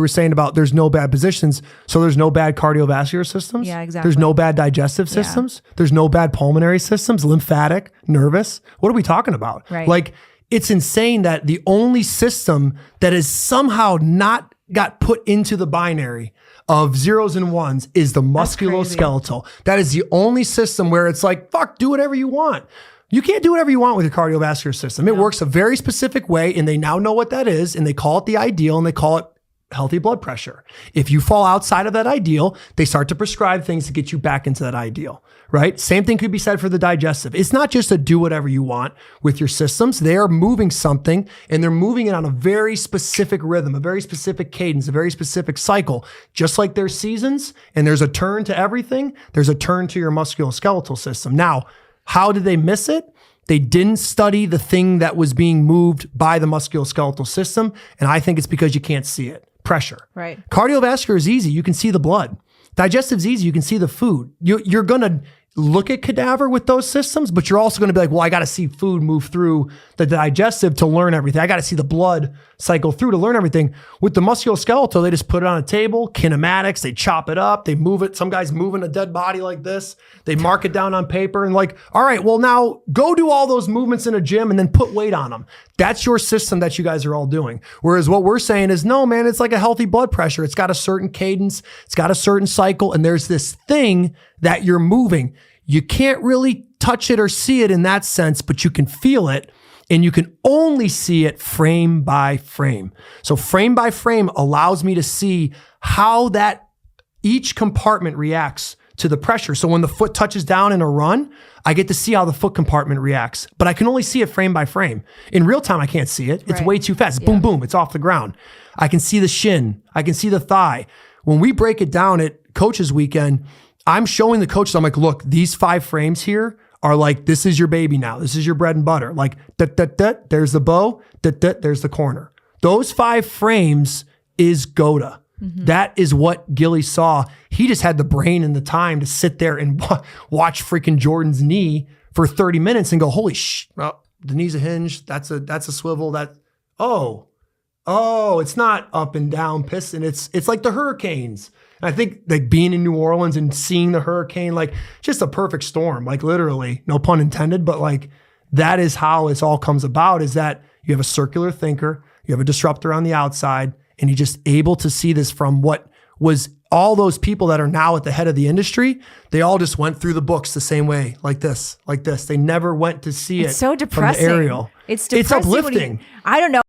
were saying about there's no bad positions, so there's no bad cardiovascular systems. Yeah, exactly. There's no bad digestive systems. Yeah. There's no bad pulmonary systems, lymphatic, nervous. What are we talking about? Right. Like, it's insane that the only system that is somehow not got put into the binary of zeros and ones is the musculoskeletal. That is the only system where it's like, fuck, do whatever you want. You can't do whatever you want with your cardiovascular system. It works a very specific way, and they now know what that is, and they call it the ideal, and they call it healthy blood pressure. If you fall outside of that ideal, they start to prescribe things to get you back into that ideal, right? Same thing could be said for the digestive. It's not just a do whatever you want with your systems. They are moving something, and they're moving it on a very specific rhythm, a very specific cadence, a very specific cycle. Just like there's seasons and there's a turn to everything, there's a turn to your musculoskeletal system. Now, how did they miss it? They didn't study the thing that was being moved by the musculoskeletal system. And I think it's because you can't see it. Pressure. Right. Cardiovascular is easy. You can see the blood. Digestive's easy. You can see the food. You're going to look at cadaver with those systems, but you're also going to be like, well, I got to see food move through the digestive to learn everything. I got to see the blood cycle through to learn everything. With the musculoskeletal, they just put it on a table, kinematics, they chop it up, they move it. Some guys moving a dead body like this. They mark it down on paper and like, all right, well now go do all those movements in a gym and then put weight on them. That's your system that you guys are all doing. Whereas what we're saying is, no, man, it's like a healthy blood pressure. It's got a certain cadence, it's got a certain cycle, and there's this thing that you're moving. You can't really touch it or see it in that sense, but you can feel it, and you can only see it frame by frame. So frame by frame allows me to see how that each compartment reacts to the pressure. So when the foot touches down in a run, I get to see how the foot compartment reacts, but I can only see it frame by frame. In real time, I can't see it. It's way too fast. Boom, boom, it's off the ground. I can see the shin. I can see the thigh. When we break it down at Coaches Weekend, I'm showing the coaches, I'm like, look, these 5 frames here are like, this is your baby now. This is your bread and butter. Like, there's the bow, there's the corner. Those 5 frames is GOATA. Mm-hmm. That is what Gilly saw. He just had the brain and the time to sit there and watch freaking Jordan's knee for 30 minutes and go, holy well, the knee's a hinge. That's a swivel. It's not up and down piston. It's like the Hurricanes. I think like being in New Orleans and seeing the hurricane, like just a perfect storm, like literally, no pun intended, but like that is how it all comes about, is that you have a circular thinker, you have a disruptor on the outside, and you're just able to see this from what was all those people that are now at the head of the industry. They all just went through the books the same way, like this. They never went to see it so depressing. From the aerial. It's depressing. It's uplifting. I don't know.